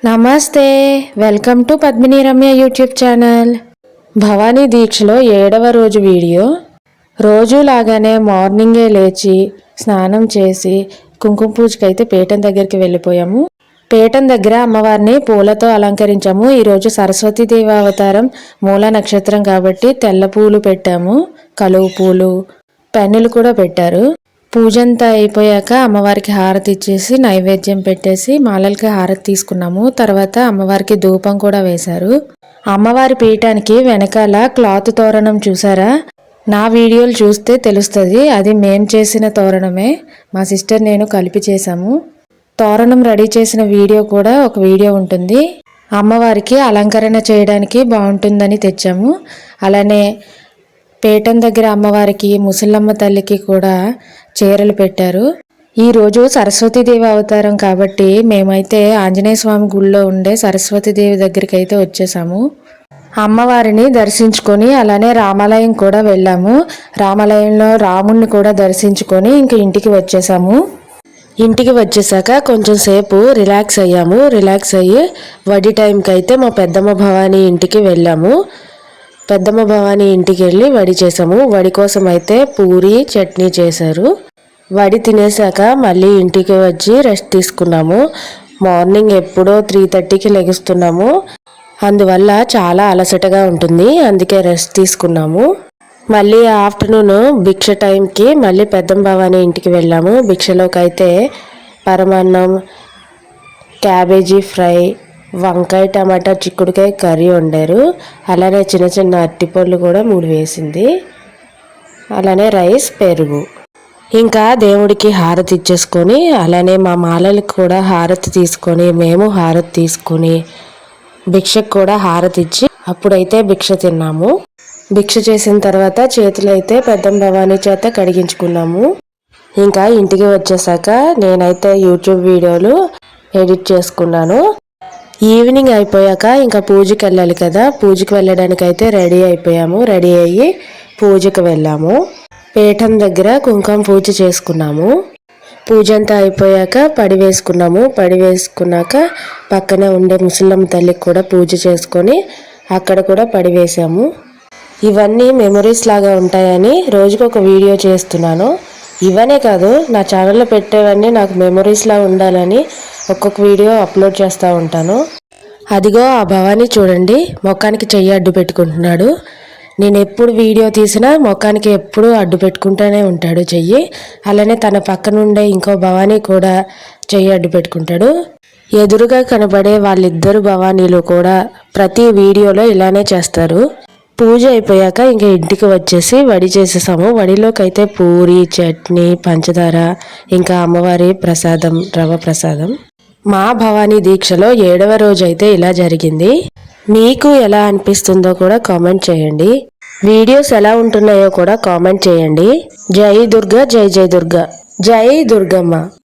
నమస్తే, welcome to Padmini Ramya YouTube channel. Bhavani దీక్షలో 7వ రోజు వీడియో. రోజు లాగానే మార్నింగే లేచి స్నానం చేసి కుంకుమ పూజకైతే పీఠం దగ్గరికి వెళ్ళిపోయాము. పీఠం దగ్గర అమ్మవారిని పూలతో అలంకరించాము. ఈరోజు సరస్వతీదేవి అవతారం, మూల నక్షత్రం కాబట్టి తెల్ల పూలు పెట్టాము, కలువ పూలు, పెన్నులు కూడా పెట్టారు. పూజంతా అయిపోయాక అమ్మవారికి హారతి ఇచ్చేసి నైవేద్యం పెట్టేసి మాలలకి హారతి తీసుకున్నాము. తర్వాత అమ్మవారికి ధూపం కూడా వేశారు. అమ్మవారి పీఠానికి వెనకాల క్లాత్ తోరణం చూసారా? నా వీడియోలు చూస్తే తెలుస్తుంది, అది మేం చేసిన తోరణమే. మా సిస్టర్ నేను కలిపి చేశాము. తోరణం రెడీ చేసిన వీడియో కూడా ఒక వీడియో ఉంటుంది. అమ్మవారికి అలంకరణ చేయడానికి బాగుంటుందని తెచ్చాము. అలానే పీఠం దగ్గర అమ్మవారికి, ముసలమ్మ తల్లికి కూడా చీరలు పెట్టారు. ఈరోజు సరస్వతీదేవి అవతారం కాబట్టి మేమైతే ఆంజనేయ స్వామి గుడిలో ఉండే సరస్వతీదేవి దగ్గరికి అయితే వచ్చేసాము. అమ్మవారిని దర్శించుకొని అలానే రామాలయం కూడా వెళ్ళాము. రామాలయంలో రాముణ్ణి కూడా దర్శించుకొని ఇంక ఇంటికి వచ్చేసాము. ఇంటికి వచ్చేసాక కొంచెం సేపు రిలాక్స్ అయ్యాము. రిలాక్స్ అయ్యి వడి టైంకి అయితే మా పెద్దమ్మ భవానీ ఇంటికి వెళ్ళాము. పెద్దమ్మ భవానీ ఇంటికి వెళ్ళి వడి చేసాము. వడి కోసం అయితే పూరి చట్నీ చేశారు. వడి తినేసాక మళ్ళీ ఇంటికి వచ్చి రెస్ట్ తీసుకున్నాము. మార్నింగ్ ఎప్పుడో 3:30కి లెగుస్తున్నాము. అందువల్ల చాలా అలసటగా ఉంటుంది, అందుకే రెస్ట్ తీసుకున్నాము. మళ్ళీ ఆఫ్టర్నూన్ భిక్ష టైంకి మళ్ళీ పెద్దమ్మ భవానీ ఇంటికి వెళ్ళాము. భిక్షలోకి అయితే పరమాన్నం, క్యాబేజీ ఫ్రై, వంకాయ టమాటా చిక్కుడుకాయ కర్రీ వండారు. అలానే చిన్న చిన్న అరటిపళ్ళు కూడా 3 వేసింది. అలానే రైస్, పెరుగు. ఇంకా దేవుడికి హారతి ఇచ్చేసుకొని అలానే మా మాలలకు కూడా హారతి తీసుకొని మేము హారతి తీసుకొని భిక్షకు కూడా హారతి ఇచ్చి అప్పుడైతే భిక్ష తిన్నాము. భిక్ష చేసిన తర్వాత చేతులు అయితే పెద్దమ్మ భవానీ చేత కడిగించుకున్నాము. ఇంకా ఇంటికి వచ్చేసాక నేనైతే యూట్యూబ్ వీడియోలు ఎడిట్ చేసుకున్నాను. ఈవినింగ్ అయిపోయాక ఇంకా పూజకి వెళ్ళాలి కదా, పూజకి వెళ్ళడానికి అయితే రెడీ అయిపోయాము. రెడీ అయ్యి పూజకి వెళ్ళాము. పీఠం దగ్గర కుంకుమ పూజ చేసుకున్నాము. పూజ అంతా అయిపోయాక పడి వేసుకున్నాము. పడి వేసుకున్నాక పక్కనే ఉండే ముసలమ్మ తల్లికి కూడా పూజ చేసుకొని అక్కడ కూడా పడి వేసాము. ఇవన్నీ మెమొరీస్ లాగా ఉంటాయని రోజుకొక వీడియో చేస్తున్నాను. ఇవనే కాదు, నా ఛానల్లో పెట్టేవన్నీ నాకు మెమొరీస్లా ఉండాలని ఒక్కొక్క వీడియో అప్లోడ్ చేస్తూ ఉంటాను. అదిగో ఆ భవానీ చూడండి, మొక్కానికి చెయ్యి అడ్డు పెట్టుకుంటున్నాడు. నేను ఎప్పుడు వీడియో తీసినా మొక్కానికి ఎప్పుడు అడ్డు పెట్టుకుంటూనే ఉంటాడు చెయ్యి. అలానే తన పక్కన ఉండే ఇంకో భవానీ కూడా చెయ్యి అడ్డు పెట్టుకుంటాడు. ఎదురుగా కనబడే వాళ్ళిద్దరు భవానీలు కూడా ప్రతి వీడియోలో ఇలానే చేస్తారు. పూజ అయిపోయాక ఇంకా ఇంటికి వచ్చేసి వడి చేసేసాము. వడిలోకి అయితే పూరి, చట్నీ, పంచదార, ఇంకా అమ్మవారి ప్రసాదం, రవ్వ ప్రసాదం. మా భవానీ దీక్షలో 7వ రోజు అయితే ఇలా జరిగింది. మీకు ఎలా అనిపిస్తుందో కూడా కామెంట్ చేయండి. వీడియోస్ ఎలా ఉంటున్నాయో కూడా కామెంట్ చేయండి. జై దుర్గా, జై జై దుర్గా, జై దుర్గమ్మ.